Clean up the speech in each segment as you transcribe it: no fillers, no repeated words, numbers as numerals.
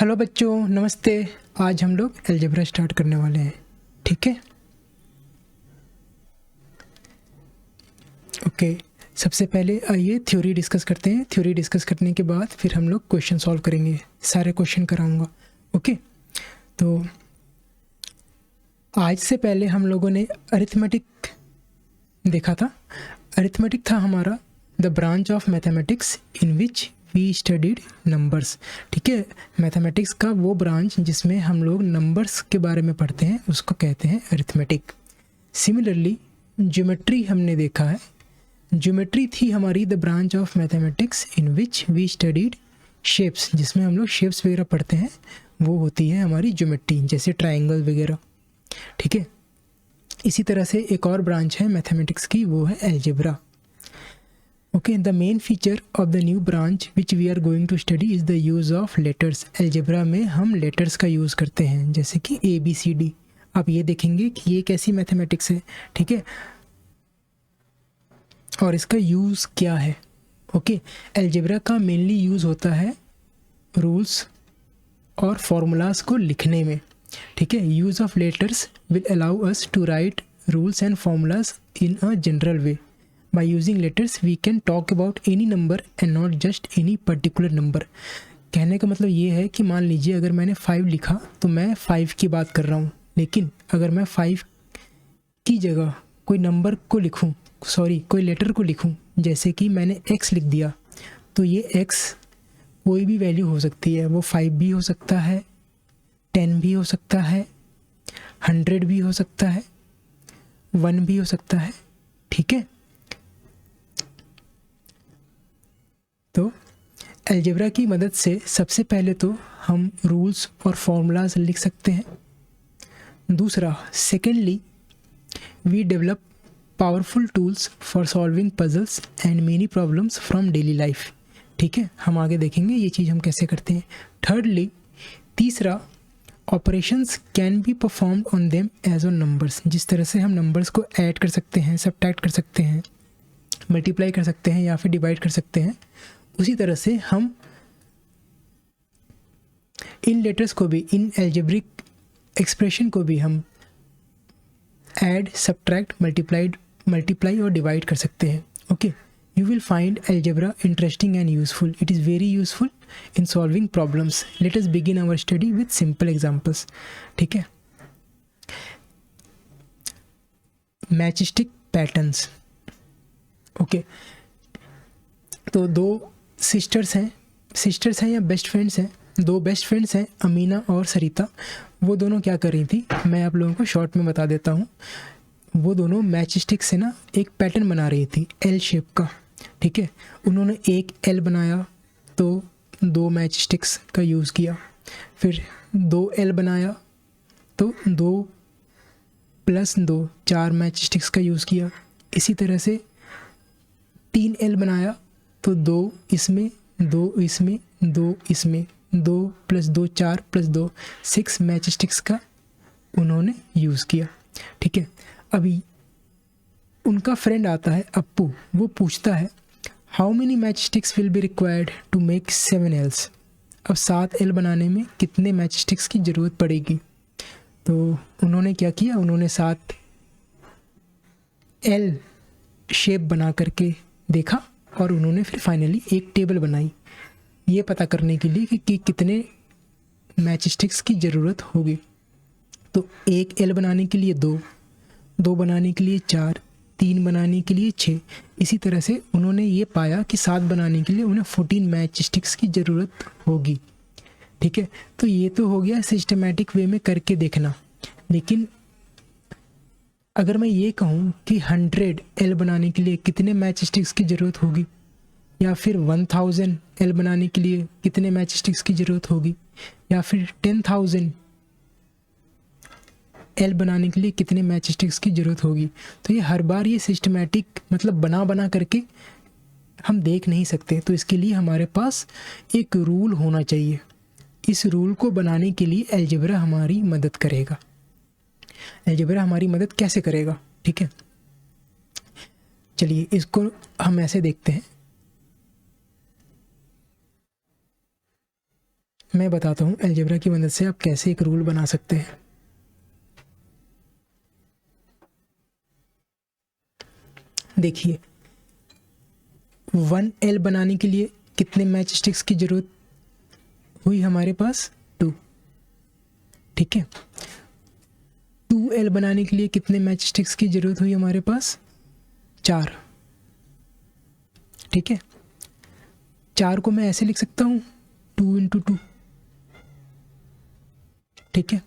Hello बच्चों, नमस्ते। आज हम लोग अलजेब्रा स्टार्ट करने वाले हैं, ठीक है। ओके, सबसे पहले आइए थ्योरी डिस्कस करते हैं। थ्योरी डिस्कस करने के बाद फिर हम लोग क्वेश्चन सॉल्व करेंगे। सारे क्वेश्चन कराऊंगा, ओके। तो आज से पहले हम लोगों ने अरिथमेटिक देखा था। अरिथमेटिक था हमारा the branch of mathematics in which we studied numbers, ठीक है। मैथमेटिक्स का वो ब्रांच जिसमें हम लोग नंबर्स के बारे में पढ़ते हैं उसको कहते हैं अरिथमेटिक। सिमिलरली ज्योमेट्री हमने देखा है। ज्योमेट्री थी हमारी the branch of mathematics in which we studied shapes, जिसमें हम लोग शेप्स वगैरह पढ़ते हैं, वो होती है हमारी ज्योमेट्री, जैसे ट्राइंगल वगैरह, ठीक है। इसी तरह से एक और ब्रांच है मैथमेटिक्स की, वो है algebra. Okay, the main feature of the new branch which we are going to study is the use of letters. Algebra में हम लेटर्स का यूज़ करते हैं, जैसे कि ABCD। आप ये देखेंगे कि ये कैसी मैथमेटिक्स है, ठीक है, और इसका यूज़ क्या है। ओके, अलजेब्रा का मेनली यूज़ होता है रूल्स और फॉर्मूलाज को लिखने में, ठीक है। Use of letters will allow us to write rules and formulas in a general way. By using letters we can talk about any number and not just any particular number। कहने का मतलब ये है कि मान लीजिए अगर मैंने 5 लिखा तो मैं 5 की बात कर रहा हूँ, लेकिन अगर मैं 5 की जगह कोई नंबर को लिखूँ, कोई लेटर को लिखूँ, जैसे कि मैंने x लिख दिया, तो ये x कोई भी वैल्यू हो सकती है। वो 5 भी हो सकता है, 10 भी हो सकता है, 100 भी हो सकता है, 1 भी हो सकता है, ठीक है। तो अलजेब्रा की मदद से सबसे पहले तो हम रूल्स और फॉर्मूलाज लिख सकते हैं। दूसरा, secondly, we develop powerful tools for solving puzzles and many problems from daily life, ठीक है। हम आगे देखेंगे ये चीज़ हम कैसे करते हैं। थर्डली, तीसरा, operations can be performed on them as on numbers. जिस तरह से हम नंबर्स को ऐड कर सकते हैं, सब्ट्रैक्ट कर सकते हैं, मल्टीप्लाई कर सकते हैं या फिर डिवाइड कर सकते हैं, उसी तरह से हम इन लेटर्स को भी, इन अलजेब्रिक एक्सप्रेशन को भी हम ऐड, सब्ट्रैक्ट, मल्टीप्लाई और डिवाइड कर सकते हैं। Okay, you will find algebra interesting and useful. It is very useful in solving problems. Let us begin our study with simple examples, ठीक है। Matchstick patterns, okay. तो दो सिस्टर्स हैं या बेस्ट फ्रेंड्स हैं, दो बेस्ट फ्रेंड्स हैं, अमीना और सरिता। वो दोनों क्या कर रही थी, मैं आप लोगों को शॉर्ट में बता देता हूँ। वो दोनों मैच स्टिक से ना एक पैटर्न बना रही थी एल शेप का, ठीक है। उन्होंने एक एल बनाया तो 2 मैच स्टिक्स का यूज़ किया, फिर 2 एल बनाया तो 2 + 2 4 मैच स्टिक्स का यूज़ किया। इसी तरह से 3 एल बनाया तो 2 इसमें, 2 इसमें, 2 इसमें, 2 + 2 4 + 2 6 मैच स्टिक्स का उन्होंने यूज़ किया, ठीक है। अभी उनका फ्रेंड आता है अप्पू, वो पूछता है how many match sticks will be required to make 7 Ls. अब 7 एल बनाने में कितने मैच स्टिक्स की ज़रूरत पड़ेगी। तो उन्होंने क्या किया, उन्होंने 7 एल शेप बना करके देखा और उन्होंने फिर फाइनली एक टेबल बनाई ये पता करने के लिए कि कितने मैच स्टिक्स की ज़रूरत होगी। तो 1 एल बनाने के लिए 2, 2 बनाने के लिए 4, 3 बनाने के लिए 6। इसी तरह से उन्होंने ये पाया कि 7 बनाने के लिए उन्हें 14 मैच स्टिक्स की ज़रूरत होगी, ठीक है। तो ये तो हो गया सिस्टमेटिक वे में करके देखना। लेकिन अगर मैं ये कहूँ कि 100 एल बनाने के लिए कितने मैच स्टिक्स की ज़रूरत होगी, या फिर 1000 एल बनाने के लिए कितने मैच स्टिक्स की ज़रूरत होगी, या फिर 10,000 एल बनाने के लिए कितने मैच स्टिक्स की ज़रूरत होगी, तो ये हर बार ये सिस्टमेटिक मतलब बना करके हम देख नहीं सकते। तो इसके लिए हमारे पास एक रूल होना चाहिए। इस रूल को बनाने के लिए अलजेब्रा हमारी मदद करेगा। अलजेब्रा हमारी मदद कैसे करेगा, ठीक है। चलिए इसको हम ऐसे देखते हैं। मैं बताता हूँ अलजेब्रा की मदद से आप कैसे एक रूल बना सकते हैं। देखिए 1L बनाने के लिए कितने मैच स्टिक्स की जरूरत हुई हमारे पास? 2। ठीक है। 2L बनाने के लिए कितने मैच स्टिक्स की जरूरत हुई हमारे पास? 4। ठीक है। 4 को मैं ऐसे लिख सकता हूँ 2 इंटू 2। ठीक है।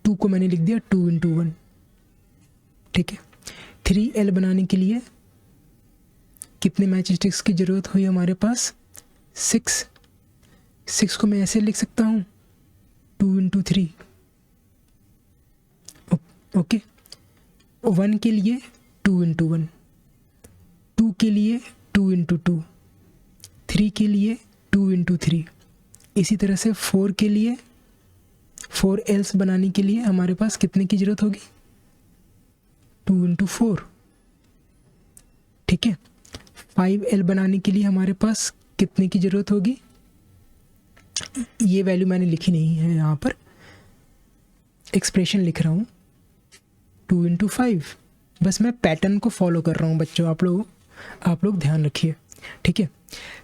2 को मैंने लिख दिया 2 इंटू 1। ठीक है। 3L बनाने के लिए कितने मैच स्टिक्स की जरूरत हुई हमारे पास? 6। 6 को मैं ऐसे लिख सकता हूँ 2 इंटू 3। ओके। 1 के लिए 2 इंटू 1, 2 के लिए 2 इंटू 2, 3 के लिए 2 इंटू 3। इसी तरह से 4 के लिए 4Ls बनाने के लिए हमारे पास कितने की जरूरत होगी? 2 इंटू 4। ठीक है। 5L बनाने के लिए हमारे पास कितने की ज़रूरत होगी? ये वैल्यू मैंने लिखी नहीं है, यहाँ पर एक्सप्रेशन लिख रहा हूँ 2 इंटू 5। बस मैं पैटर्न को फॉलो कर रहा हूँ बच्चों, आप लोग ध्यान रखिए। ठीक है।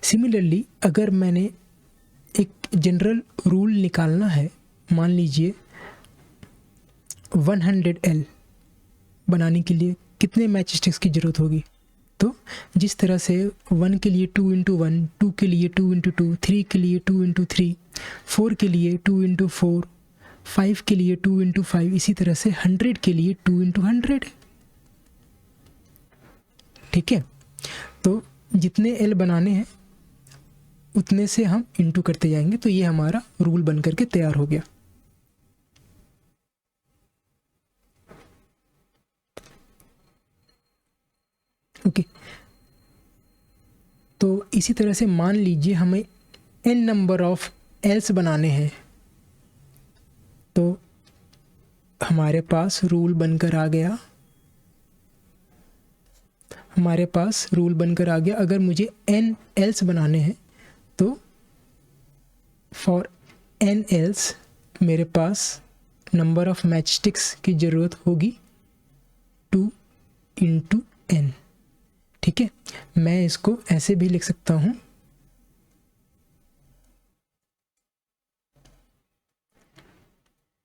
सिमिलरली अगर मैंने एक जनरल रूल निकालना है, मान लीजिए 100L बनाने के लिए कितने मैच स्टिक्स की ज़रूरत होगी? तो जिस तरह से 1 के लिए 2 इंटू 1, 2 के लिए 2 इंटू 2, 3 के लिए 2 इंटू 3, 4 के लिए 2 इंटू 4, 5 के लिए 2 इंटू 5, इसी तरह से 100 के लिए 2 इंटू 100। ठीक है। तो जितने L बनाने हैं उतने से हम इंटू करते जाएंगे, तो ये हमारा रूल बन करके तैयार हो गया। ओके। तो इसी तरह से मान लीजिए हमें n नंबर ऑफ Ls बनाने हैं, तो हमारे पास रूल बनकर आ गया, अगर मुझे n Ls बनाने हैं तो फॉर n Ls मेरे पास नंबर ऑफ मैच स्टिक्स की ज़रूरत होगी 2 इंटू n। ठीक है। मैं इसको ऐसे भी लिख सकता हूँ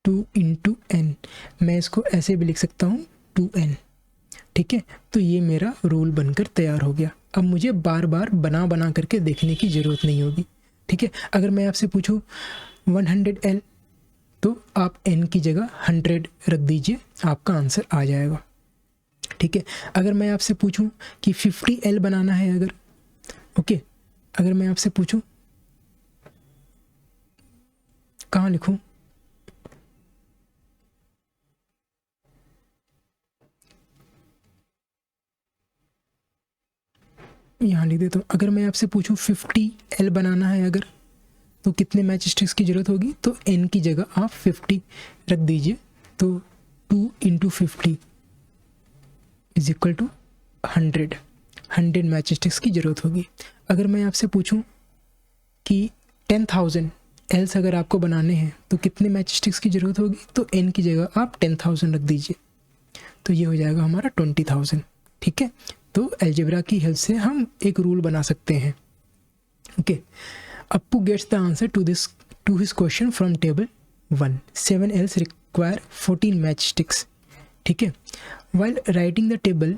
2 इंटू n। मैं इसको ऐसे भी लिख सकता हूँ 2n। ठीक है। तो ये मेरा रूल बनकर तैयार हो गया। अब मुझे बार बार बना करके देखने की ज़रूरत नहीं होगी। ठीक है। अगर मैं आपसे पूछूं 100L, तो आप n की जगह 100 रख दीजिए, आपका आंसर आ जाएगा। ठीक है। अगर मैं आपसे पूछूं कि 50L बनाना है अगर, ओके, अगर मैं आपसे पूछूं, कहाँ लिखूं? यहाँ लिख देता हूँ। अगर मैं आपसे पूछूं 50L बनाना है अगर, तो कितने मैच स्टिक्स की ज़रूरत होगी? तो n की जगह आप 50 रख दीजिए, तो 2 into 50 is equal to 100 match sticks की ज़रूरत होगी। अगर मैं आपसे पूछूं कि 10,000 Ls अगर आपको बनाने हैं तो कितने मैच स्टिक्स की ज़रूरत होगी? तो n की जगह आप 10,000 रख दीजिए, तो ये हो जाएगा हमारा 20,000। ठीक है। तो अलजेब्रा की हेल्प से हम एक रूल बना सकते हैं। Okay. Appu gets the answer to his question from table 1. 7 Ls require 14 matchsticks. ठीक है। While writing the table,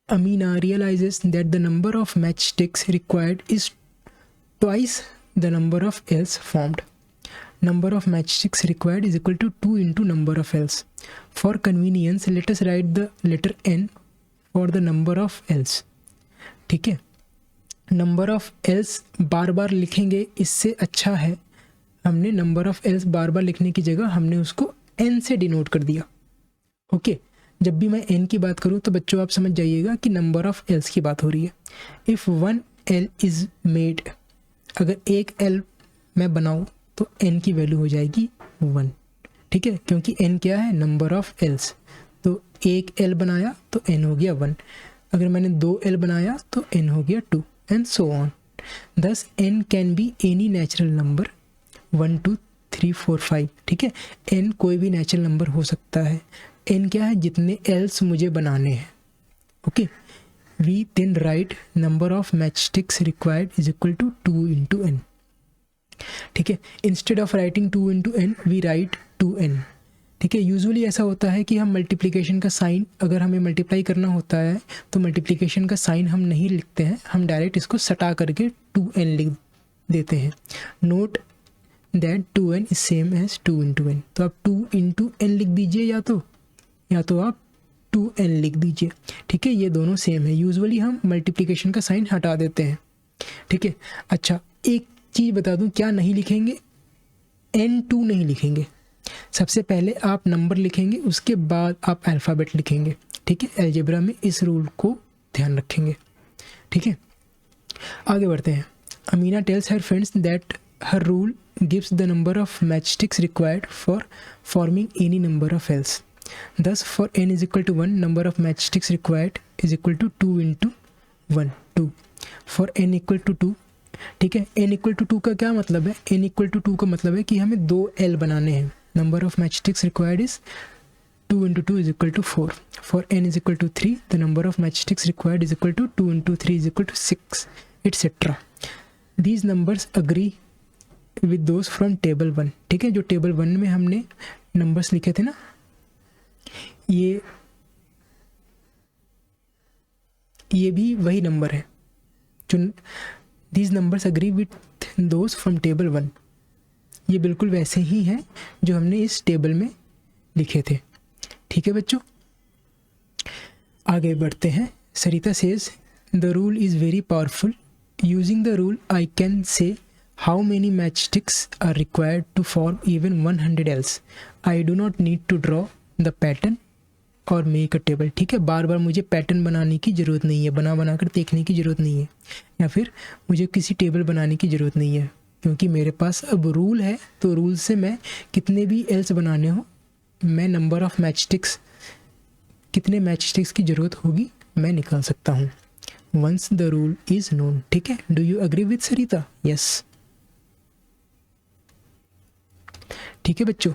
Amina realizes that the number of matchsticks required is twice the number of Ls formed. Number of matchsticks required is equal to 2 into number of Ls. For convenience, let us write the letter N for the number of Ls. ठीक है। Number of else बार बार लिखेंगे, इससे अच्छा है हमने number of else बार बार लिखने की जगह हमने उसको n से डिनोट कर दिया। ओके। जब भी मैं n की बात करूँ तो बच्चों आप समझ जाइएगा कि नंबर ऑफ एल्स की बात हो रही है। इफ़ 1 L इज़ मेड, अगर एक L मैं बनाऊँ तो n की वैल्यू हो जाएगी 1। ठीक है। क्योंकि n क्या है? Number of else. तो एक L बनाया तो n हो गया 1। अगर मैंने 2 L बनाया तो n हो गया 2। and so on. Thus n can be any natural number 1 2 3 4 5. ठीक है, n कोई भी नेचुरल नंबर हो सकता है. n क्या है, जितने एल्स मुझे बनाने हैं. Okay, we then write number of matchsticks required is equal to 2 into n. ठीक है, instead of writing 2 into n we write 2n. ठीक है, यूजुअली ऐसा होता है कि हम मल्टीप्लिकेशन का साइन, अगर हमें मल्टीप्लाई करना होता है तो मल्टीप्लिकेशन का साइन हम नहीं लिखते हैं, हम डायरेक्ट इसको सटा करके 2n लिख देते हैं. Note that 2n is same as 2 into n. तो आप 2 इंटू n लिख दीजिए या तो आप 2n लिख दीजिए. ठीक है, ये दोनों सेम है. यूजुअली हम मल्टीप्लिकेशन का साइन हटा देते हैं. ठीक है, अच्छा एक चीज़ बता दूं, क्या नहीं लिखेंगे, n2 नहीं लिखेंगे. सबसे पहले आप नंबर लिखेंगे, उसके बाद आप अल्फ़ाबेट लिखेंगे. ठीक है, अलजेब्रा में इस रूल को ध्यान रखेंगे. ठीक है, आगे बढ़ते हैं. Amina tells her friends that her rule gives the number of matchsticks required for forming any number of L's. Thus for n is equal to 1, number of matchsticks required is equal to 2 into 1, 2. For n equal to 2, ठीक है, n equal to 2 का क्या मतलब है, n equal to 2 का मतलब है कि हमें 2 l बनाने हैं. Number of matchsticks required is 2 into 2 is equal to 4. For n is equal to 3, the number of matchsticks required is equal to 2 into 3 is equal to 6, etc. These numbers agree with those from table 1. ठीक है, जो table 1 में हमने numbers लिखे थे ना, ये भी वही नंबर है जो these numbers agree with those from table 1. ये बिल्कुल वैसे ही हैं जो हमने इस टेबल में लिखे थे. ठीक है बच्चों, आगे बढ़ते हैं. Sarita says the rule is very powerful. Using the rule I can say how many matchsticks are required to form even 100 L's. I do not need to draw the pattern or make a table. ठीक है, बार बार मुझे pattern बनाने की ज़रूरत नहीं है, बना कर देखने की ज़रूरत नहीं है, या फिर मुझे किसी टेबल बनाने की ज़रूरत नहीं है, क्योंकि मेरे पास अब रूल है. तो रूल से मैं कितने भी एल्स बनाने हो, मैं नंबर ऑफ मैचस्टिक्स, कितने मैचस्टिक्स की ज़रूरत होगी मैं निकाल सकता हूँ. Once the rule is known. ठीक है, do you agree with Sarita? Yes. ठीक है बच्चों,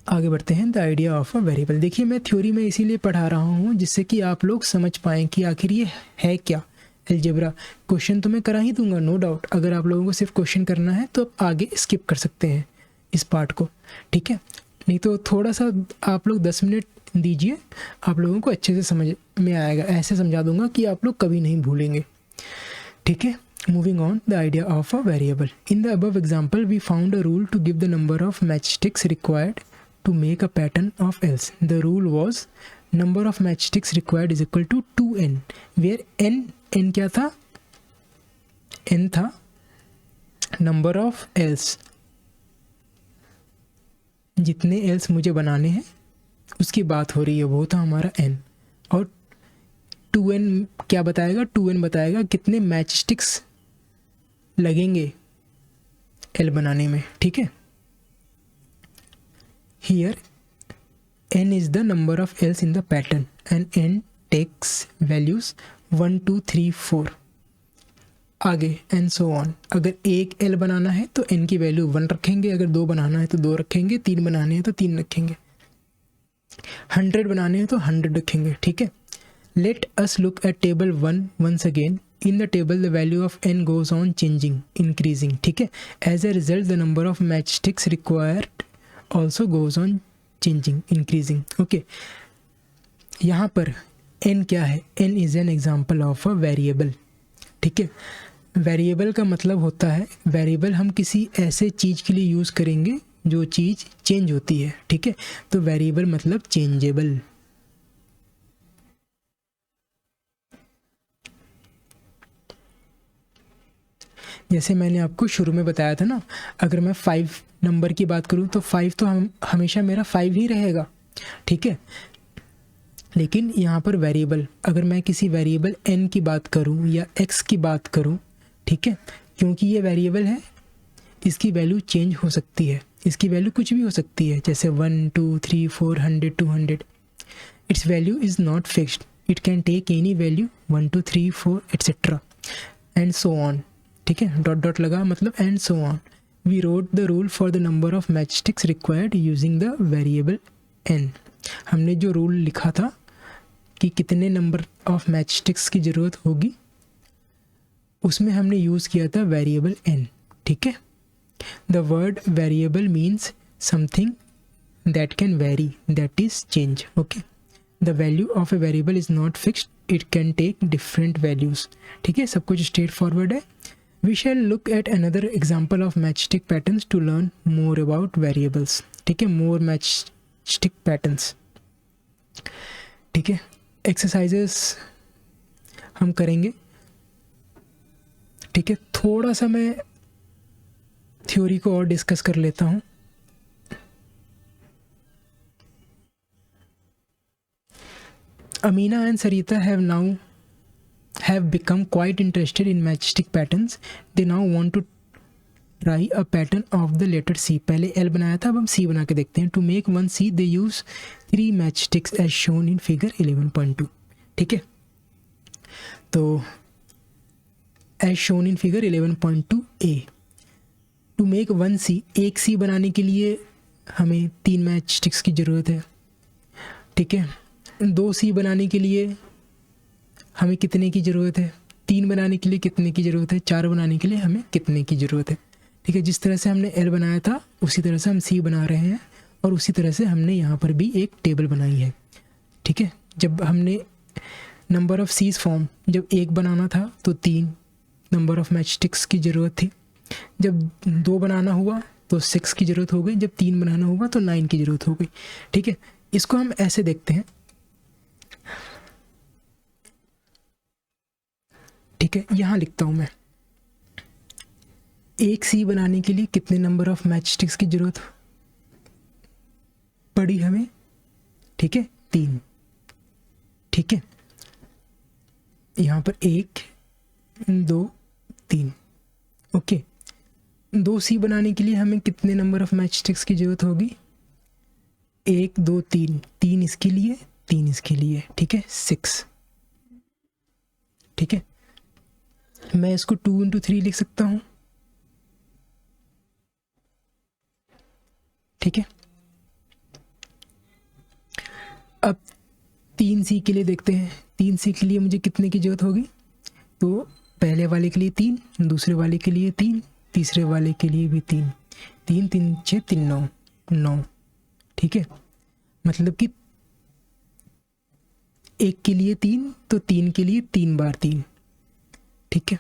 आगे बढ़ते हैं. The idea of a variable. देखिए, मैं थ्योरी में इसीलिए पढ़ा रहा हूँ जिससे कि आप लोग समझ पाएँ कि आखिर ये है क्या अलजेब्रा. क्वेश्चन तो मैं करा ही दूंगा, नो डाउट. अगर आप लोगों को सिर्फ क्वेश्चन करना है तो आप आगे स्किप कर सकते हैं इस पार्ट को. ठीक है, नहीं तो थोड़ा सा आप लोग 10 मिनट दीजिए, आप लोगों को अच्छे से समझ में आएगा. ऐसे समझा दूंगा कि आप लोग कभी नहीं भूलेंगे. ठीक है, moving on, the idea of a variable. In the above example, we found a rule to give the number of matchsticks required to make a pattern of else. The rule was number of matchsticks required is equal to 2n, where n क्या था, n था number of else, जितने else मुझे बनाने हैं उसकी बात हो रही है, वो था हमारा n. और 2n क्या बताएगा, 2n बताएगा कितने मैचस्टिक्स लगेंगे l बनाने में. ठीक है, here n is the number of else in the pattern and n takes values 1 2 3 4 आगे and so on. अगर एक l बनाना है तो n की वैल्यू 1 रखेंगे, अगर 2 बनाना है तो 2 रखेंगे, 3 बनाने हैं तो 3 रखेंगे, 100 बनाने हैं तो 100 रखेंगे. ठीक है, let us look at table 1 once again. In the table the value of n goes on changing, increasing. ठीक है, as a result the number of matchsticks required also goes on changing, increasing. Okay, यहाँ पर n क्या है, n is an example of a variable. ठीक है, variable का मतलब होता है, वेरिएबल हम किसी ऐसे चीज़ के लिए यूज़ करेंगे जो चीज़ चेंज होती है. ठीक है, तो वेरिएबल मतलब चेंजेबल. जैसे मैंने आपको शुरू में बताया था ना, अगर मैं 5 नंबर की बात करूं तो 5 तो हमेशा मेरा 5 ही रहेगा. ठीक है, लेकिन यहाँ पर वेरिएबल, अगर मैं किसी वेरिएबल n की बात करूँ या x की बात करूँ, ठीक है, क्योंकि ये वेरिएबल है, इसकी वैल्यू चेंज हो सकती है, इसकी वैल्यू कुछ भी हो सकती है, जैसे 1 2 3 4 100 200. Its value is not fixed, it can take any value 1 2 3 4 etcetera. And so on, ठीक है, डॉट डॉट लगा मतलब and so on. We wrote the rule for the number of match sticks required using the variable n. हमने जो rule लिखा था कि कितने नंबर ऑफ मैच स्टिक्स की ज़रूरत होगी, उसमें हमने यूज़ किया था वेरिएबल एन, ठीक है। The word variable means something that can vary, that is change, okay. The value of a variable is not fixed, it can take different values, ठीक है, सब कुछ स्ट्रेट फॉरवर्ड है। We shall look at another example of matchstick patterns to learn more about variables, ठीक है, मोर matchstick patterns, ठीक है। Exercises हम करेंगे, ठीक है। थोड़ा सा मैं थ्योरी को और डिस्कस कर लेता हूँ। Amina and Sarita have become quite interested in matchstick patterns. They now want to try a pattern of the letter C. पहले L बनाया था, अब हम C बना के देखते हैं। To make one C, they use 3 matchsticks as shown in figure 11.2, ठीक है। तो as shown in figure 11.2a. To make one C, एक C बनाने के लिए हमें 3 मैचस्टिक्स की ज़रूरत है, ठीक है। 2 C बनाने के लिए हमें कितने की ज़रूरत है, 3 बनाने के लिए कितने की ज़रूरत है, 4 बनाने के लिए हमें कितने की ज़रूरत है, ठीक है। जिस तरह से हमने L बनाया था उसी तरह से हम C बना रहे हैं, और उसी तरह से हमने यहाँ पर भी एक टेबल बनाई है, ठीक है। जब हमने नंबर ऑफ़ C's फॉर्म, जब 1 बनाना था तो 3 नंबर ऑफ़ मैचस्टिक्स की ज़रूरत थी, जब 2 बनाना हुआ तो 6 की ज़रूरत हो गई, जब 3 बनाना हुआ तो 9 की ज़रूरत हो गई, ठीक है। इसको हम ऐसे देखते हैं, ठीक है। यहाँ लिखता हूँ मैं, एक C बनाने के लिए कितने नंबर ऑफ मैचस्टिक्स की ज़रूरत पड़ी हमें, ठीक है, 3, ठीक है। यहाँ पर 1 2 3, ओके। 2 C बनाने के लिए हमें कितने नंबर ऑफ मैचस्टिक्स की ज़रूरत होगी, 1 2 3, 3 इसके लिए, 3 इसके लिए, ठीक है, 6, ठीक है। मैं इसको 2 × 3 लिख सकता हूँ, ठीक है। अब 3 C के लिए देखते हैं, 3 C के लिए मुझे कितने की ज़रूरत होगी, तो पहले वाले के लिए 3, दूसरे वाले के लिए 3, तीसरे वाले के लिए भी 3, 3 3 6 3 9 9, ठीक है। मतलब कि 1 के लिए 3 तो 3 के लिए 3 बार 3, ठीक है।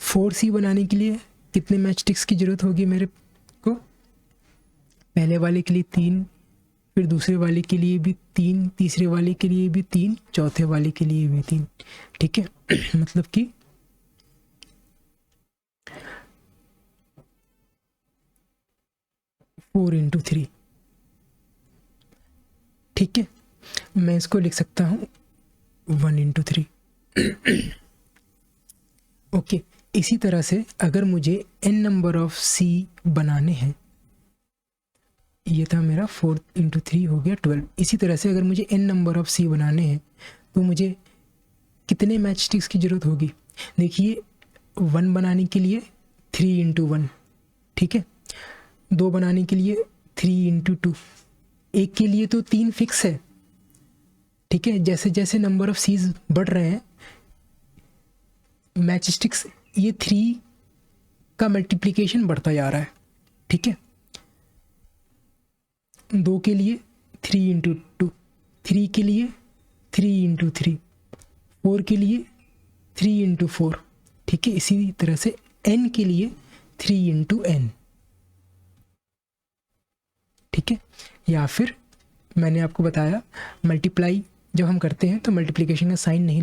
4 C बनाने के लिए कितने मैचस्टिक्स की ज़रूरत होगी मेरे को, पहले वाले के लिए 3, फिर दूसरे वाले के लिए भी 3, तीसरे वाले के लिए भी 3, चौथे वाले के लिए भी 3, ठीक है। मतलब कि 4 × 3, ठीक है। मैं इसको लिख सकता हूँ 1 × 3, ओके। इसी तरह से अगर मुझे n नंबर ऑफ C बनाने हैं, ये था मेरा 4 × 3 हो गया 12। इसी तरह से अगर मुझे n नंबर ऑफ C बनाने हैं तो मुझे कितने मैचस्टिक्स की ज़रूरत होगी, देखिए 1 बनाने के लिए 3 × 1, ठीक है। 2 बनाने के लिए 3 × 2, 1 के लिए तो 3 फिक्स है, ठीक है। जैसे जैसे नंबर ऑफ C's बढ़ रहे हैं, मैचस्टिक्स ये 3 का मल्टीप्लिकेशन बढ़ता जा रहा है, ठीक है। 2 के लिए 3 × 2, 3 के लिए 3 × 3, 4 के लिए 3 × 4, ठीक है। इसी तरह से n के लिए 3 × n, ठीक है। या फिर मैंने आपको बताया मल्टीप्लाई जब हम करते हैं तो मल्टीप्लिकेशन का साइन नहीं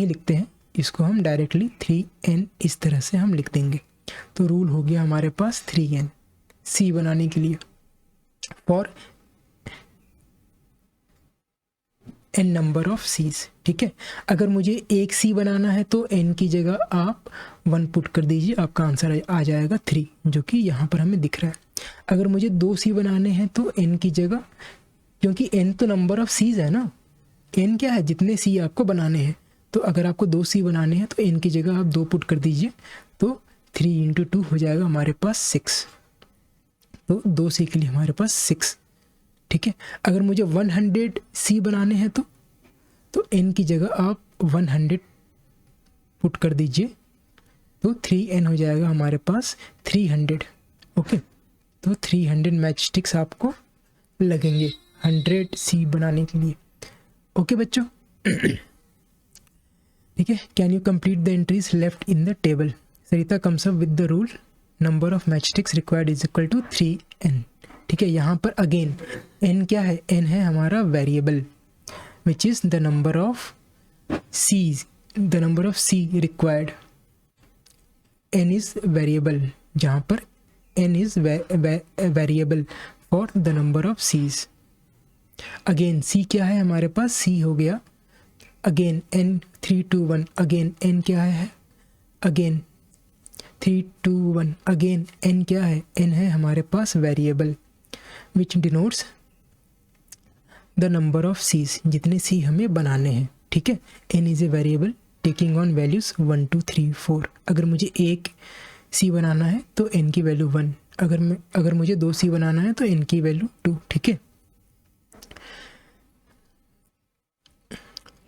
लिखते हैं, इसको हम डायरेक्टली 3n इस तरह से हम लिख देंगे। तो रूल हो गया हमारे पास 3n C बनाने के लिए for n number of C's, ठीक है। अगर मुझे एक C बनाना है तो n की जगह आप 1 पुट कर दीजिए, आपका आंसर आ जाएगा 3, जो कि यहाँ पर हमें दिख रहा है। अगर मुझे 2 C बनाने हैं तो n की जगह, क्योंकि n तो नंबर ऑफ C's है ना, n क्या है, जितने C आपको बनाने हैं, तो अगर आपको 2 C बनाने हैं तो n की जगह आप 2 पुट कर दीजिए, तो 3 × 2 हो जाएगा हमारे पास 6। तो 2 C के लिए हमारे पास 6, ठीक है। अगर मुझे 100 C बनाने हैं तो n की जगह आप 100 पुट कर दीजिए, तो 3n हो जाएगा हमारे पास 300, ओके। तो 300 मैच स्टिक्स आपको लगेंगे 100 C बनाने के लिए, ओके बच्चों। ठीक है, can you complete the entries left in the table. Sarita comes up with the rule number of match sticks required is equal to 3n। ठीक है, यहाँ पर अगेन n क्या है, n है हमारा variable which is the number of C's, the number of C required. n is variable, जहाँ पर n is variable for the number of C's। Again C क्या है हमारे पास, C हो गया अगेन n 3 2 1, अगेन n क्या है, अगेन 3 2 1, अगेन n क्या है, n है हमारे पास variable which denotes the number of C's, जितने C हमें बनाने हैं। ठीक है, n is a variable taking on values 1 2 3 4। अगर मुझे एक C बनाना है तो n की वैल्यू 1, अगर मुझे 2 C बनाना है तो n की वैल्यू 2। ठीक है,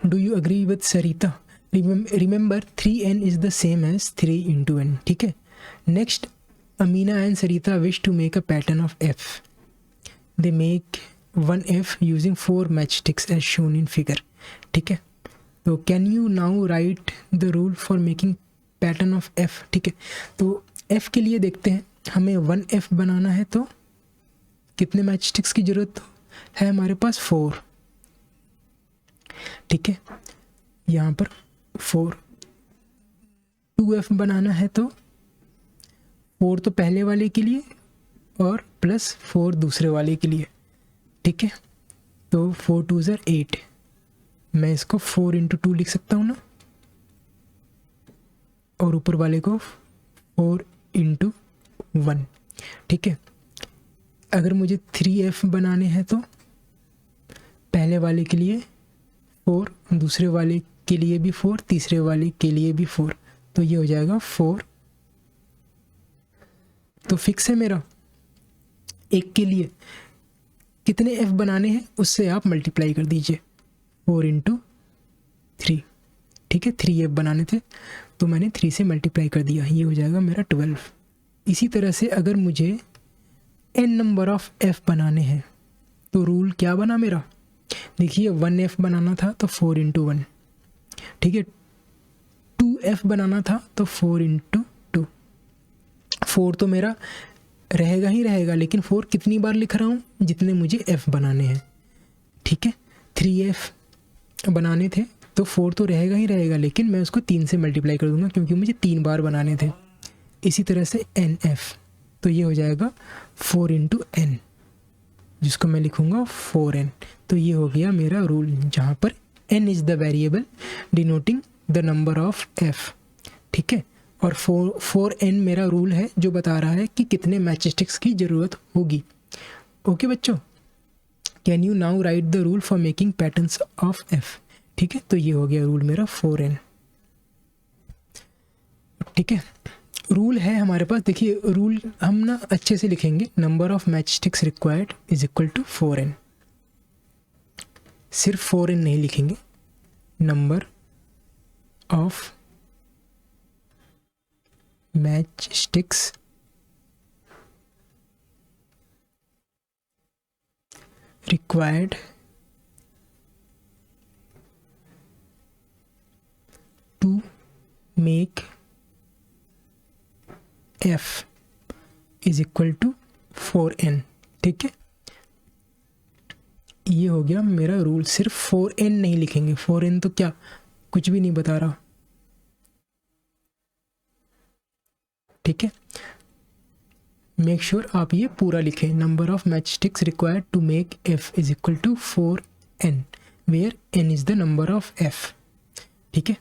do you agree with Sarita? Remember 3n is the same as 3 × n। ठीक है, next Amina and Sarita wish to make a pattern of f। They make 1 f using 4 match sticks as shown in figure. ठीक है, तो can you now write the rule for making pattern of f। ठीक है, तो f के लिए देखते हैं, हमें 1 f बनाना है तो कितने मैच स्टिक्स की जरूरत है हमारे पास, 4। ठीक है, यहाँ पर 4। 2f बनाना है तो 4 तो पहले वाले के लिए और प्लस 4 दूसरे वाले के लिए। ठीक है, तो 4 2 ज़र 8, मैं इसको 4 × 2 लिख सकता हूँ ना, और ऊपर वाले को 4 × 1। ठीक है, अगर मुझे 3f बनाने हैं तो पहले वाले के लिए 4, दूसरे वाले के लिए भी 4, तीसरे वाले के लिए भी 4, तो ये हो जाएगा 4। तो फिक्स है मेरा, एक के लिए कितने f बनाने हैं उससे आप मल्टीप्लाई कर दीजिए, 4 × 3। ठीक है, 3f बनाने थे तो मैंने 3 से मल्टीप्लाई कर दिया, ये हो जाएगा मेरा 12। इसी तरह से अगर मुझे n नंबर ऑफ f बनाने हैं तो रूल क्या बना मेरा, देखिए 1f बनाना था तो 4 × 1। ठीक है, 2f बनाना था तो 4 × 2। 4 तो मेरा रहेगा ही रहेगा, लेकिन 4 कितनी बार लिख रहा हूँ, जितने मुझे f बनाने हैं। ठीक है, 3f बनाने थे तो 4 तो रहेगा ही रहेगा, लेकिन मैं उसको 3 से मल्टीप्लाई कर दूंगा क्योंकि मुझे 3 बार बनाने थे। इसी तरह से nf, तो ये हो जाएगा 4 × n, जिसको मैं लिखूंगा 4n। तो ये हो गया मेरा रूल, जहाँ पर n is the variable denoting the number of f। ठीक है, और 4n मेरा रूल है जो बता रहा है कि कितने मैच स्टिक्स की ज़रूरत होगी। ओके बच्चों, can you now write the rule for making patterns of f। ठीक है, तो ये हो गया रूल मेरा 4n। ठीक है, रूल है हमारे पास, देखिए रूल हम ना अच्छे से लिखेंगे, number of match sticks required is equal to 4n। सिर्फ 4n नहीं लिखेंगे, number of match sticks required to make f is equal to 4n। ठीक है, ये हो गया मेरा रूल, सिर्फ 4n नहीं लिखेंगे, 4n तो क्या कुछ भी नहीं बता रहा। ठीक है, मेक श्योर आप ये पूरा लिखें, number of match sticks required to make f is equal to 4n, where n is the number of f। ठीक है,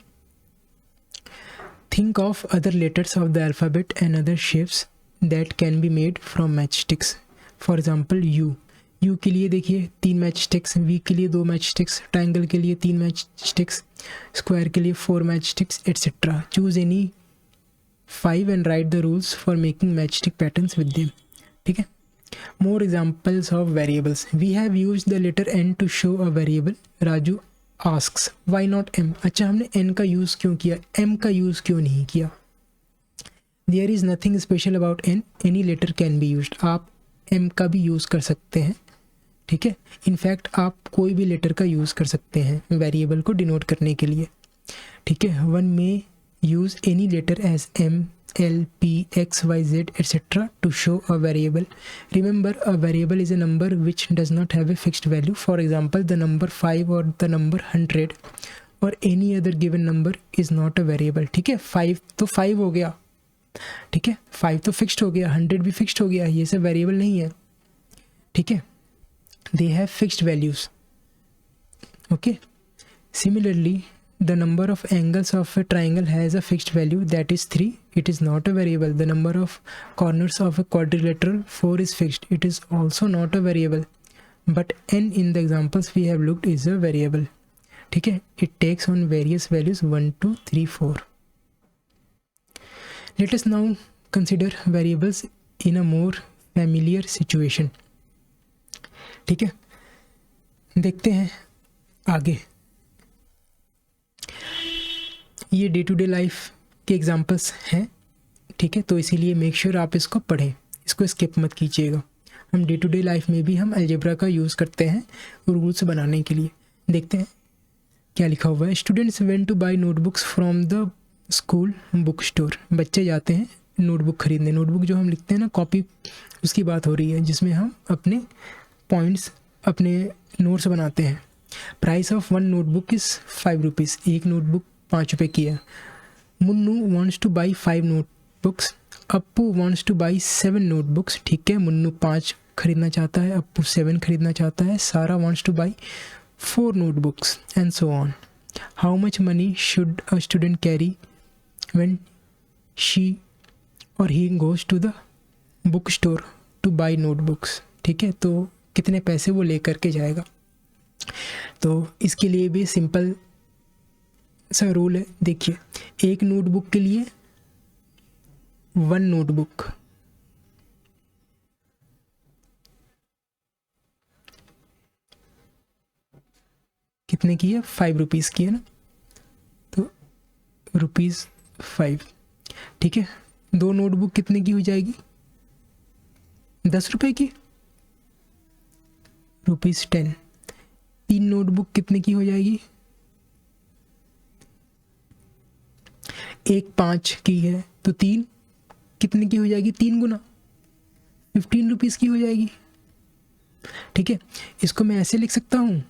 think of other letters of the alphabet and other shapes that can be made from matchsticks. For example, U. You के लिए देखिए 3 match sticks, we के लिए 2 match sticks, triangle के लिए 3 match sticks, square के लिए 4 match sticks etcetera. Choose any 5 and write the rules for making match stick patterns with them. ठीक है। More examples of variables, we have use the letter n to show a variable. Raju asks why not m. अच्छा, हमने N का use क्यों किया, M का use क्यों नहीं किया। There is nothing special about n, any letter can be used. आप एम का भी यूज़ कर सकते हैं। ठीक है, इनफैक्ट आप कोई भी लेटर का यूज़ कर सकते हैं वेरिएबल को डिनोट करने के लिए। ठीक है, one may use any letter as m, l, p, x, y, z etcetera to show a variable. Remember, a variable is a number which does not have a fixed value. For example, the number 5 और the number 100 और any other given number is not a variable. ठीक है, 5 तो 5 हो गया। ठीक है, 5 तो फिक्स्ड हो गया, 100 भी फिक्स्ड हो गया, ये सब वेरिएबल नहीं है। ठीक है, they have fixed values. Okay, similarly the number of angles of a triangle has a fixed value, that is 3. It is not a variable. The number of corners of a quadrilateral 4 is fixed. It is also not a variable, but n in the examples we have looked is a variable. ठीक है, it takes on various values 1, 2, 3, 4. Let us now consider variables in a more familiar situation. ठीक है, देखते हैं आगे। ये day to day life के examples हैं। ठीक है, तो इसीलिए मेक श्योर आप इसको पढ़ें, इसको स्किप मत कीजिएगा। हम डे टू डे लाइफ में भी हम अलजेब्रा का यूज़ करते हैं रूल्स बनाने के लिए। देखते हैं क्या लिखा हुआ है। Students went to buy notebooks from the school book store. बच्चे जाते हैं नोटबुक खरीदने। नोटबुक जो हम लिखते हैं ना, कॉपी, उसकी बात हो रही है, जिसमें हम अपने पॉइंट्स, अपने नोट्स बनाते हैं। Price of 1 notebook is 5 rupees. एक नोटबुक 5 रुपये की है। Munnu wants to buy 5 notebooks. Appu wants to by 7 notebooks. ठीक है, मुन्नू 5 खरीदना चाहता है, अप्पू 7 खरीदना चाहता है। Sara wants to buy 4 notebooks and so on. How much money should a student carry when she or he goes to the book store to buy notebooks. ठीक है, तो कितने पैसे वो लेकर के जाएगा। तो इसके लिए भी सिंपल सा रूल है। देखिए, एक नोटबुक के लिए 1 नोटबुक कितने की है, 5 रुपीज़ की है ना, तो ₹5। ठीक है, 2 नोटबुक कितने की हो जाएगी, 10 रुपये की, ₹10। 3 नोटबुक कितने की हो जाएगी, एक 5 की है, तो 3 कितने की हो जाएगी, 3 गुना 15 रुपीज़ की हो जाएगी। ठीक है, इसको मैं ऐसे लिख सकता हूँ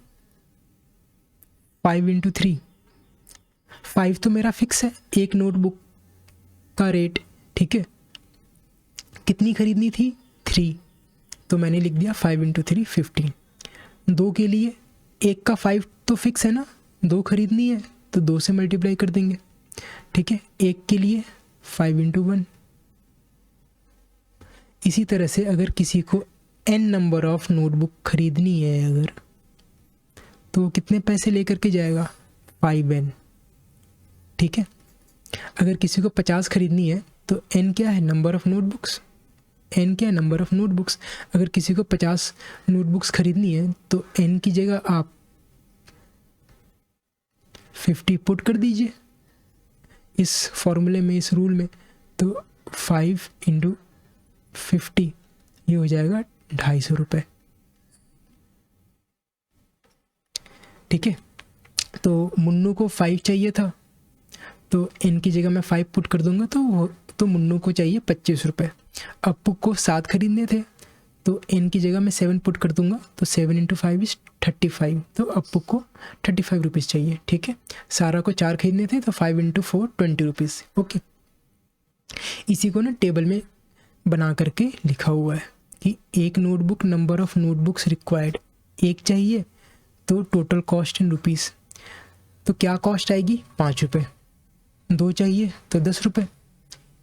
5 × 3। 5 तो मेरा फिक्स है, एक नोटबुक का रेट। ठीक है, कितनी खरीदनी थी, 3, तो मैंने लिख दिया 5 × 3 15। 2 के लिए एक का 5 तो फिक्स है ना, 2 खरीदनी है तो 2 से मल्टीप्लाई कर देंगे। ठीक है, एक के लिए 5 × 1। इसी तरह से अगर किसी को n नंबर ऑफ नोटबुक खरीदनी है अगर, तो कितने पैसे लेकर के जाएगा, 5n। ठीक है, अगर किसी को 50 खरीदनी है तो n क्या है, नंबर ऑफ नोटबुक्स। n क्या है, नंबर ऑफ नोटबुक्स। अगर किसी को 50 नोटबुक्स खरीदनी है तो n की जगह आप 50 पुट कर दीजिए इस फॉर्मूले में, इस रूल में। तो 5 × 50 ये हो जाएगा 250 रुपये। ठीक है, तो मुन्नू को 5 चाहिए था, तो n की जगह मैं 5 पुट कर दूंगा, तो मुन्नू को चाहिए 25 रुपये। अप्पू को 7 खरीदने थे, तो n की जगह मैं 7 पुट कर दूंगा, तो 7 × 5 = 35, तो अप्पू को 35 रुपीज़ चाहिए। ठीक है, सारा को 4 खरीदने थे, तो 5 × 4 20 रुपीज़। ओके, इसी को ना टेबल में बना करके लिखा हुआ है कि एक notebook, number of notebooks required, एक चाहिए तो टोटल कॉस्ट इन रुपीज़। तो क्या कॉस्ट आएगी, 5 रुपये। 2 चाहिए तो 10 रुपये,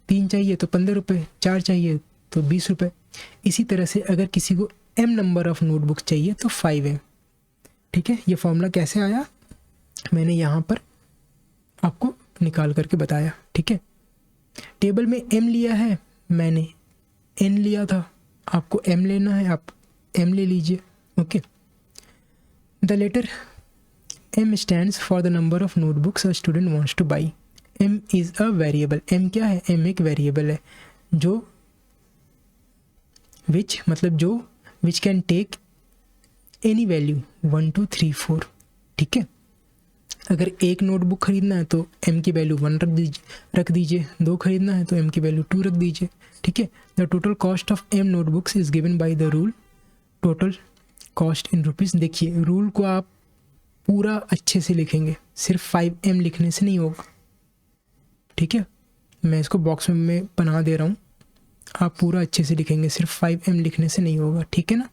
3 चाहिए तो 15 रुपये, 4 चाहिए तो 20 रुपये। इसी तरह से अगर किसी को m नंबर ऑफ नोटबुक चाहिए तो 5m। ठीक है, ये फॉर्मूला कैसे आया मैंने यहाँ पर आपको निकाल करके बताया। ठीक है, टेबल में m लिया है, मैंने n लिया था, आपको m लेना है, आप m ले लीजिए। Okay, the letter m stands for the number of notebooks a student wants to buy. m is a variable, m क्या है, m एक वेरिएबल है जो which can take any value 1 2 3 4। ठीक है, अगर एक नोटबुक खरीदना है तो m की वैल्यू 1 रख दीजिए, 2 खरीदना है तो m की वैल्यू 2 रख दीजिए। ठीक है, the total cost of m notebooks is given by the rule total cost in rupees. देखिए, रूल को आप पूरा अच्छे से लिखेंगे, सिर्फ 5m लिखने से नहीं होगा। ठीक है, मैं इसको बॉक्स में बना दे रहा हूँ, आप पूरा अच्छे से लिखेंगे, सिर्फ 5m लिखने से नहीं होगा। ठीक है ना,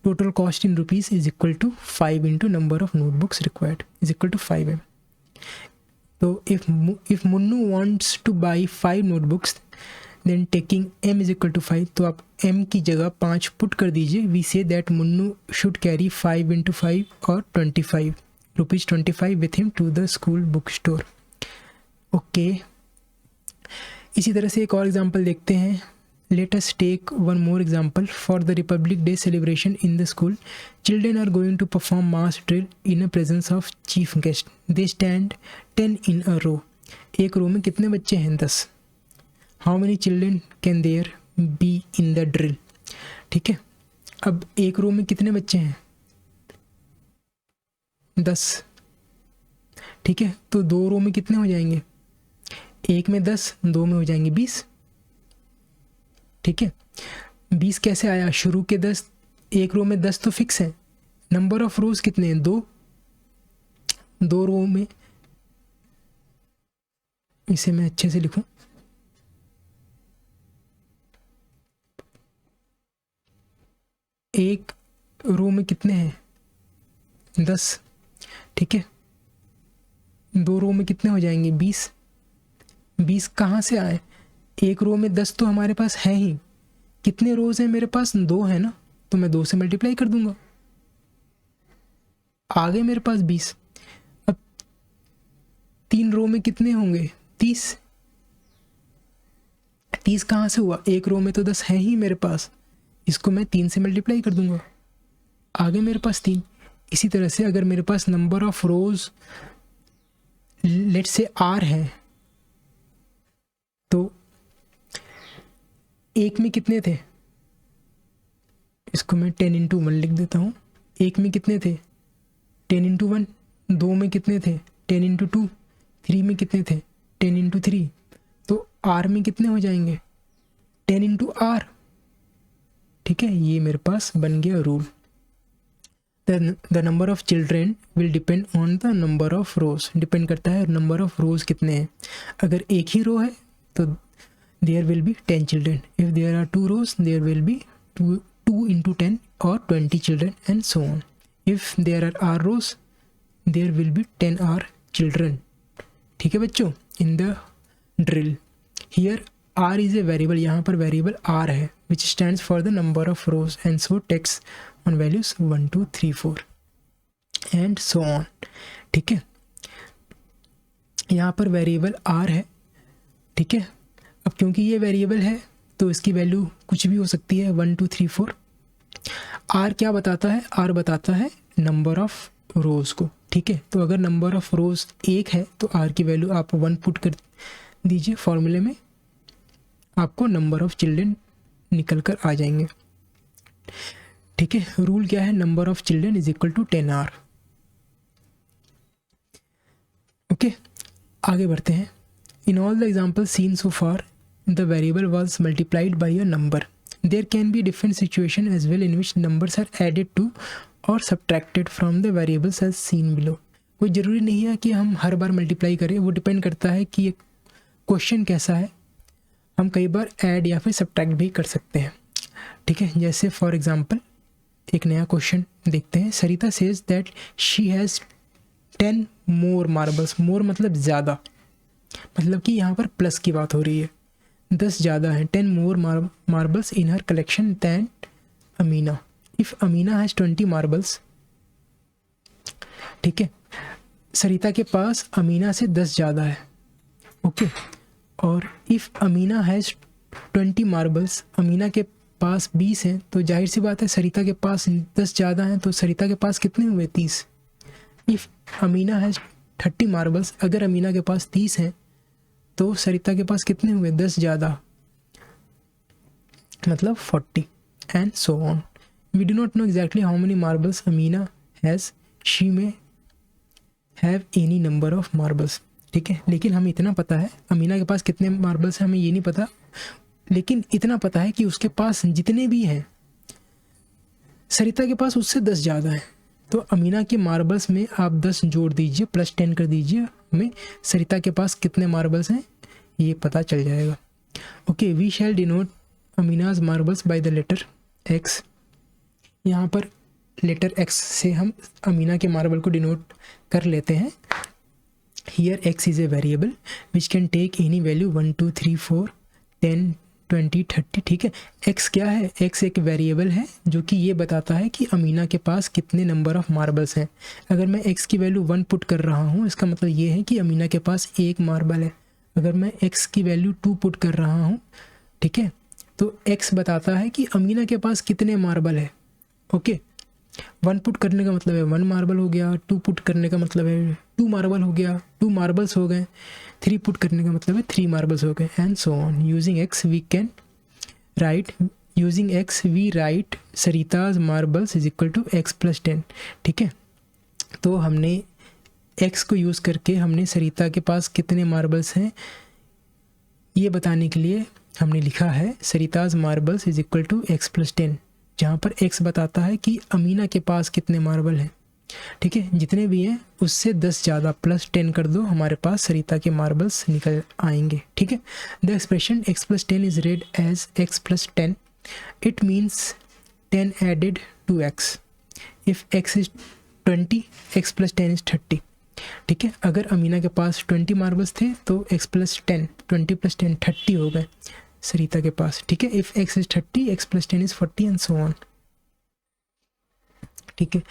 total cost in rupees is equal to 5 into number of notebooks required is equal to 5m। तो if Munnu wants to buy 5 notebooks then taking m is equal to 5, तो आप m की जगह 5 पुट कर दीजिए। We say that Munnu should carry 5 into 5 और 25 rupees 25 with him to the school book store. Okay, इसी तरह से एक और एग्जांपल देखते हैं। Let us take one more example. For the Republic Day celebration in the school, children are going to perform mass drill in a presence of chief guest. They stand 10 in a row. एक row में कितने बच्चे हैं, 10। How many children can there be in the drill. ठीक है, अब एक row में कितने बच्चे हैं, 10। ठीक है, तो 2 रो में कितने हो जाएंगे, एक में 10, 2 में हो जाएंगे 20। ठीक है, 20 कैसे आया, शुरू के 10, एक रो में 10 तो फिक्स है। नंबर ऑफ रोज कितने हैं, 2 रो में, इसे मैं अच्छे से लिखूं, एक रो में कितने हैं, 10। ठीक है, 2 रो में कितने हो जाएंगे, 20। 20 कहाँ से आए, एक रो में 10 तो हमारे पास है ही, कितने रोज हैं मेरे पास, 2 है ना, तो मैं 2 से मल्टीप्लाई कर दूंगा, आ गए मेरे पास 20। अब 3 रो में कितने होंगे, 30। 30 कहाँ से हुआ, एक रो में तो 10 है ही मेरे पास, इसको मैं 3 से मल्टीप्लाई कर दूंगा, आ गए मेरे पास 3। इसी तरह से अगर मेरे पास number of rows let's say r है, तो एक में कितने थे, इसको मैं 10 इंटू 1 लिख देता हूँ। एक में कितने थे, 10 इंटू 1। 2 में कितने थे, 10 इंटू 2। 3 में कितने थे, 10 इंटू 3। तो r में कितने हो जाएंगे, 10 इंटू r। ठीक है, ये मेरे पास बन गया rule. The number of children will depend on the number of rose. Depend करता है नंबर ऑफ रोज कितने हैं। अगर एक ही रो है तो there will be 10 children. If there are 2 rows there will be 2 into 10 और 20 children and so on. If there are r rows there will be 10 r children. ठीक है बच्चों, in the drill here r is a variable, यहाँ पर variable r है which stands for the number of rows and so takes on values 1 2 3 4 and so on। ठीक है, यहाँ पर वेरिएबल r है। ठीक है, अब क्योंकि ये वेरिएबल है तो इसकी वैल्यू कुछ भी हो सकती है, 1 2 3 4। r क्या बताता है, r बताता है नंबर ऑफ रोज को। ठीक है, तो अगर नंबर ऑफ रोज 1 है तो r की वैल्यू आप 1 पुट कर दीजिए फॉर्मूले में, आपको नंबर ऑफ चिल्ड्रेन निकल कर आ जाएंगे। ठीक है, रूल क्या है, number of children is equal to 10r। Okay, आगे बढ़ते हैं। In all the example seen so far the variable was multiplied by a number. There can be different situation as well in which numbers are added to or subtracted from the variables as seen below. कोई ज़रूरी नहीं है कि हम हर बार multiply करें, वो depend करता है कि ये क्वेश्चन कैसा है। हम कई बार ऐड या फिर सब्ट्रैक्ट भी कर सकते हैं। ठीक है, जैसे फॉर एग्जांपल एक नया क्वेश्चन देखते हैं। Sarita says that she has 10 more marbles. More मतलब ज़्यादा, मतलब कि यहाँ पर प्लस की बात हो रही है, 10 ज़्यादा है। 10 more marbles in her collection than Amina, if Amina has 20 marbles, ठीक है, सरिता के पास अमीना से 10 ज़्यादा है, ओके। और if Amina has 20 marbles, Amina के पास 20 हैं, तो जाहिर सी बात है सरिता के पास 10 ज़्यादा हैं, तो सरिता के पास कितने हुए? 30। इफ़ अमीना हैज़ 30 मार्बल्स, अगर अमीना के पास 30 हैं तो सरिता के पास कितने हुए? 10 ज़्यादा, मतलब 40, and so on. We do not know exactly how many marbles Amina has, she may have any number of marbles, ठीक है। लेकिन हमें इतना पता है अमीना के पास कितने मार्बल्स हैं हमें ये नहीं पता, लेकिन इतना पता है कि उसके पास जितने भी हैं सरिता के पास उससे 10 ज़्यादा हैं। तो अमीना के मार्बल्स में आप 10 जोड़ दीजिए, प्लस 10 कर दीजिए, हमें सरिता के पास कितने मार्बल्स हैं ये पता चल जाएगा। Okay, we shall denote Amina's marbles by the letter x. यहाँ पर लेटर एक्स से हम अमीना के मार्बल को डिनोट कर लेते हैं। Here x is a variable which can take any value 1 2 3 4 10 20 30, ठीक है। एक्स क्या है? एक्स एक वेरिएबल है जो कि ये बताता है कि अमीना के पास कितने नंबर ऑफ मार्बल्स हैं। अगर मैं एक्स की वैल्यू 1 पुट कर रहा हूँ इसका मतलब ये है कि अमीना के पास 1 मार्बल है। अगर मैं एक्स की वैल्यू 2 पुट कर रहा हूँ, ठीक है, तो एक्स बताता है कि अमीना के पास कितने मार्बल है। ओके, 1 पुट करने का मतलब है 1 मार्बल हो गया, 2 पुट करने का मतलब है 2 मार्बल हो गया, 2 मार्बल्स हो गए, 3 पुट करने का मतलब है 3 मार्बल्स हो गए, and so on. Using x we can write, using x we write Sarita's marbles is equal to x plus 10, ठीक है। तो हमने एक्स को यूज़ करके हमने सरिता के पास कितने मार्बल्स हैं ये बताने के लिए हमने लिखा है Sarita's marbles is equal to x plus 10, जहाँ पर एक्स बताता है कि अमीना के पास कितने मार्बल हैं, ठीक है। जितने भी हैं उससे 10 ज़्यादा, प्लस 10 कर दो, हमारे पास सरिता के मार्बल्स निकल आएंगे, ठीक है। The expression x plus 10 is read as x plus 10, it means 10 added to x. If x is 20, x plus 10 is 30, ठीक है। अगर अमीना के पास 20 मार्बल्स थे तो एक्स प्लस 10, 20 प्लस 10 30 हो गए सरिता के पास, ठीक है। If x is 30, x plus 10 is 40, and so on, ठीक है।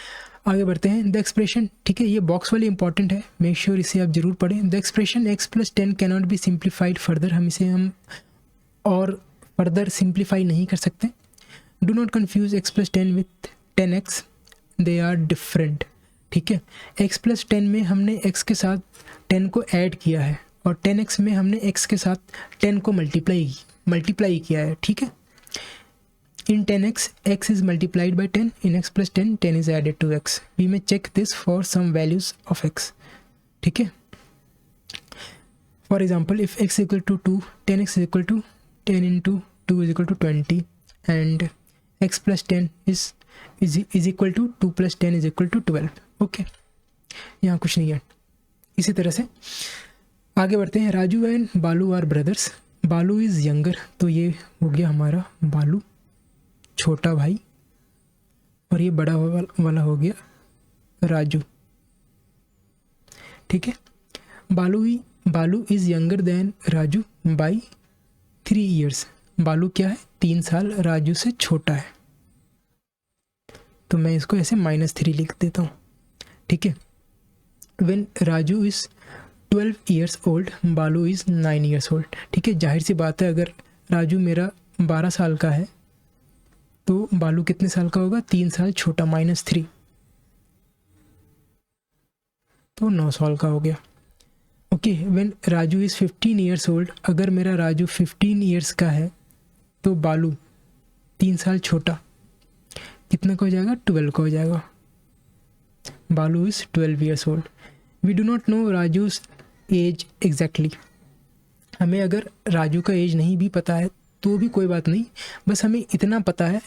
आगे बढ़ते हैं। द एक्सप्रेशन, ठीक है, ये बॉक्स वाली इंपॉर्टेंट है, मेक श्योर इसे आप जरूर पढ़ें। The expression x plus 10 cannot be simplified further, हम और फर्दर सिंप्लीफाई नहीं कर सकते। Do not confuse x plus 10 with 10x, they are different, ठीक है। एक्स प्लस 10 में हमने x के साथ 10 को ऐड किया है और 10x में हमने x के साथ 10 को मल्टीप्लाई किया है, ठीक है। In 10x, x is multiplied by 10. In x plus 10, 10 is added to x. We may check this for some values of x. ठीक है। For example, if x is equal to 2, 10x is equal to 10 into 2 is equal to 20, and x plus 10 is equal to 2 plus 10 is equal to 12. Okay. यहाँ कुछ नहीं है। इसी तरह से आगे बढ़ते हैं। राजू एंड बालू आर ब्रदर्स, बालू इज़ यंगर, तो ये हो गया हमारा बालू छोटा भाई, और ये बड़ा वाला हो गया राजू, ठीक है। बालू is younger than Raju by 3 years। बालू क्या है? 3 साल राजू से छोटा है, तो मैं इसको ऐसे -3 लिख देता हूँ, ठीक है। When Raju is 12 years old, बालू इज़ 9 years old, ठीक है। जाहिर सी बात है अगर राजू मेरा 12 साल का है तो बालू कितने साल का होगा? 3 साल छोटा, -3, तो 9 साल का हो गया। Okay, when Raju is 15 years old, अगर मेरा राजू 15 years का है तो बालू 3 साल छोटा कितना का हो जाएगा? 12 का हो जाएगा। Balu is 12 years old। We do not know Raju's age exactly, हमें अगर राजू का एज नहीं भी पता है तो भी कोई बात नहीं, बस हमें इतना पता है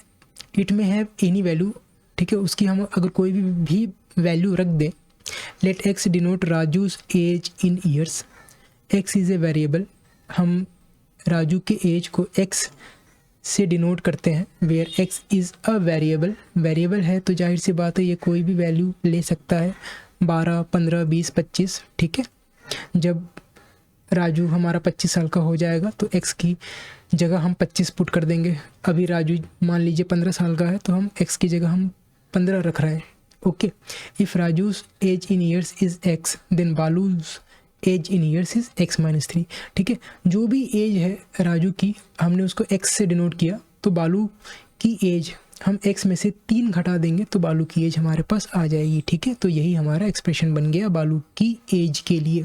इट में हैव एनी वैल्यू, ठीक है। उसकी हम अगर कोई भी वैल्यू रख दें, let x denote Raju's age in years, x is a variable, हम राजू के एज को एक्स से डिनोट करते हैं, where x is a variable है तो जाहिर सी बात है ये कोई भी वैल्यू ले सकता है, 12 15 20 25, ठीक है। जब राजू हमारा 25 साल का हो जाएगा तो x की जगह हम 25 पुट कर देंगे। अभी राजू मान लीजिए 15 साल का है तो हम x की जगह हम 15 रख रहे हैं। Okay, if Raju's age in years is x then Balu's age in years is x minus 3। ठीक है, जो भी एज है राजू की हमने उसको x से डिनोट किया, तो बालू की एज हम x में से 3 घटा देंगे तो बालू की एज हमारे पास आ जाएगी। ठीक है, तो यही हमारा एक्सप्रेशन बन गया बालू की एज के लिए।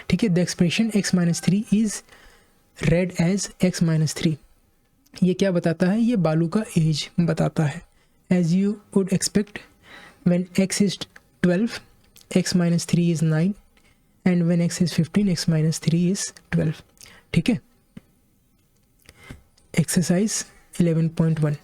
ठीक है, the expression x minus 3 is read as x minus 3। ये क्या बताता है? ये बालू का एज बताता है। As you would expect when x is 12 x minus 3 is 9 and when x is 15 x minus 3 is 12। ठीक है, एक्सरसाइज 11.1।